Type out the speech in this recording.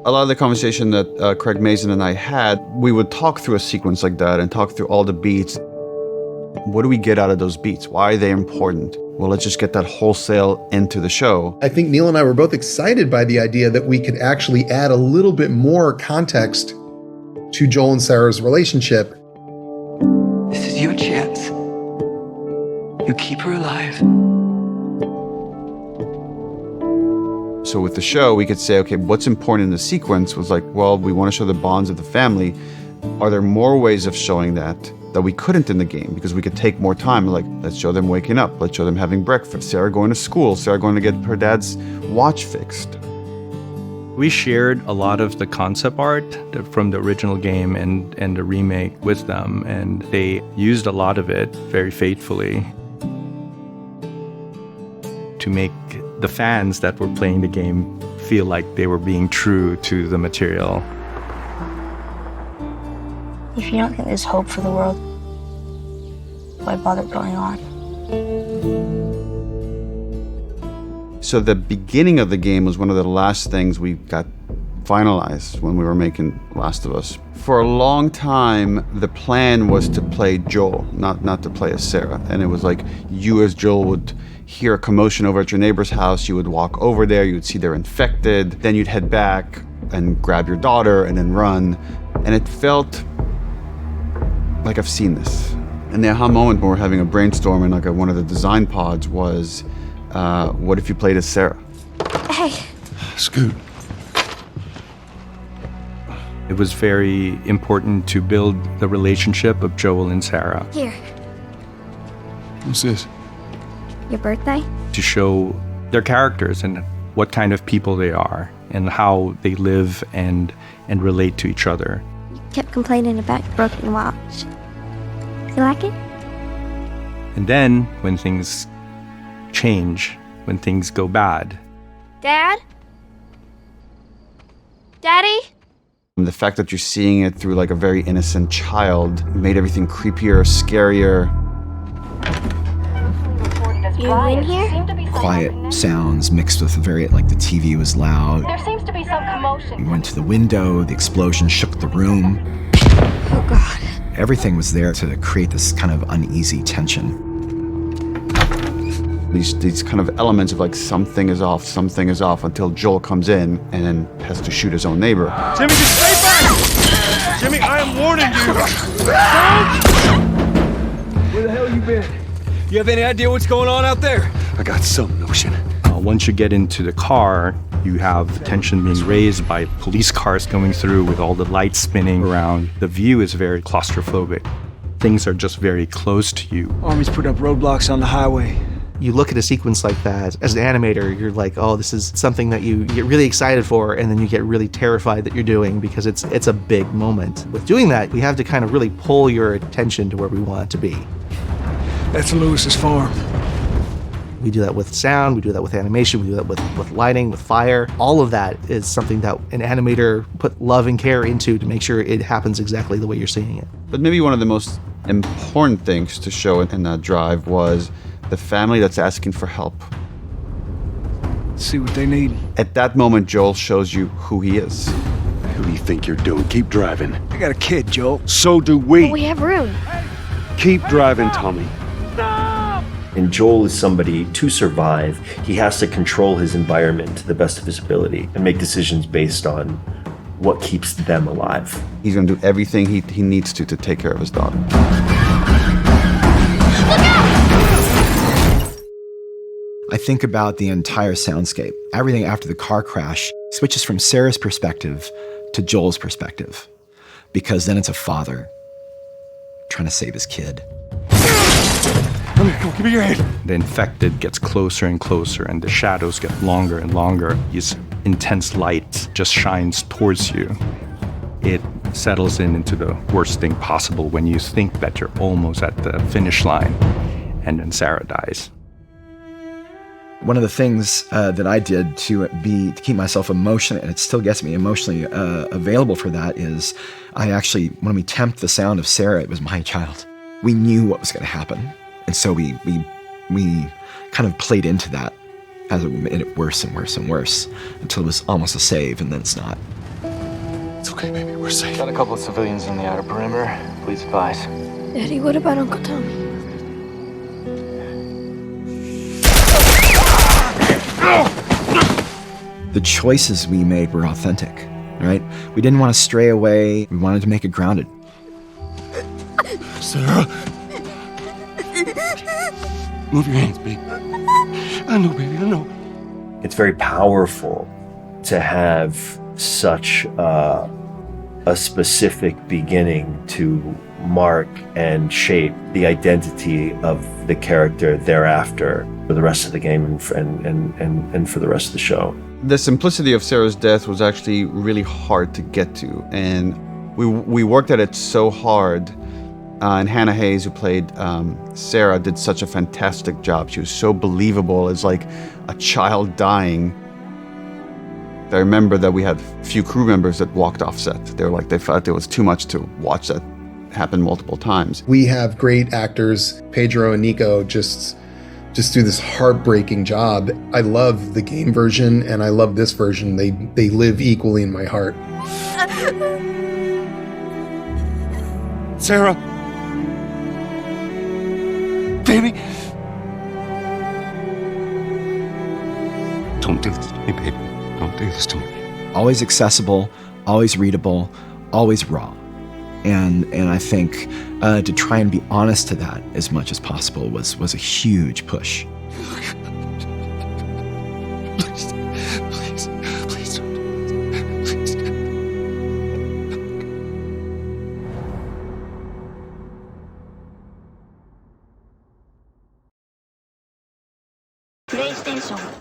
A lot of the conversation that Craig Mazin and I had, we would talk through a sequence like that and talk through all the beats. What do we get out of those beats? Why are they important? Well, let's just get that wholesale into the show. I think Neil and I were both excited by the idea that we could actually add a little bit more context to Joel and Sarah's relationship. This is your chance. You keep her alive. So with the show, we could say, okay, what's important in the sequence was like, well, we want to show the bonds of the family. Are there more ways of showing that we couldn't in the game? Because we could take more time, like, let's show them waking up. Let's show them having breakfast. Sarah going to school. Sarah going to get her dad's watch fixed. We shared a lot of the concept art from the original game and the remake with them, and they used a lot of it very faithfully to make the fans that were playing the game feel like they were being true to the material. If you don't think there's hope for the world, why bother going on? So the beginning of the game was one of the last things we got finalized when we were making Last of Us. For a long time, the plan was to play Joel, not to play as Sarah. And it was like you as Joel would hear a commotion over at your neighbor's house, you would walk over there, you would see they're infected, then you'd head back and grab your daughter and then run. And it felt like I've seen this. And the aha moment when we're having a brainstorm in like one of the design pods was, what if you played as Sarah? Hey. Scoot. It was very important to build the relationship of Joel and Sarah. Here. What's this? Your birthday? To show their characters and what kind of people they are and how they live and relate to each other. You kept complaining about your broken watch. You like it? And then when things change, when things go bad. Dad? Daddy? The fact that you're seeing it through like a very innocent child made everything creepier, scarier. You in here? Quiet sounds mixed with the TV was loud. There seems to be some commotion. We went to the window, the explosion shook the room. Oh, God. Everything was there to create this kind of uneasy tension. These kind of elements of like something is off until Joel comes in and then has to shoot his own neighbor. Jimmy, just stay back! Jimmy, I am warning you! Where the hell you been? You have any idea what's going on out there? I got some notion. Once you get into the car, you have tension being raised by police cars going through with all the lights spinning around. The view is very claustrophobic. Things are just very close to you. Army's putting up roadblocks on the highway. You look at a sequence like that, as an animator, you're like, oh, this is something that you get really excited for, and then you get really terrified that you're doing because it's a big moment. With doing that, we have to kind of really pull your attention to where we want it to be. That's Lewis's farm. We do that with sound, we do that with animation, we do that with lighting, with fire. All of that is something that an animator put love and care into to make sure it happens exactly the way you're seeing it. But maybe one of the most important things to show in that drive was the family that's asking for help. See what they need. At that moment, Joel shows you who he is. Who do you think you're doing? Keep driving. I got a kid, Joel. So do we. But we have room. Keep driving, Tommy. And Joel is somebody, to survive, he has to control his environment to the best of his ability and make decisions based on what keeps them alive. He's going to do everything he needs to take care of his daughter. I think about the entire soundscape. Everything after the car crash switches from Sarah's perspective to Joel's perspective, because then it's a father trying to save his kid. Come here, give me your hand. The infected gets closer and closer, and the shadows get longer and longer. This intense light just shines towards you. It settles into the worst thing possible when you think that you're almost at the finish line, and then Sarah dies. One of the things that I did to keep myself emotionally, and it still gets me emotionally available for that, is I actually, when we temped the sound of Sarah, it was my child. We knew what was going to happen, and so we kind of played into that as it made it worse and worse and worse until it was almost a save, and then it's not. It's okay, baby. We're safe. Got a couple of civilians in the outer perimeter. Please advise. Daddy, what about Uncle Tommy? The choices we made were authentic, right? We didn't want to stray away. We wanted to make it grounded. Sarah. Move your hands, baby. I know, baby, I know. It's very powerful to have such a specific beginning to mark and shape the identity of the character thereafter for the rest of the game and for the rest of the show. The simplicity of Sarah's death was actually really hard to get to, and we worked at it so hard. And Hannah Hayes, who played Sarah, did such a fantastic job. She was so believable as like a child dying. I remember that we had a few crew members that walked off set. They felt it was too much to watch that happen multiple times. We have great actors, Pedro and Nico, just do this heartbreaking job. I love the game version and I love this version. They live equally in my heart. Sarah. Baby. Don't do this to me, baby. Don't do this to me. Always accessible, always readable, always raw. And I think to try and be honest to that as much as possible was a huge push. Please don't. Please. PlayStation.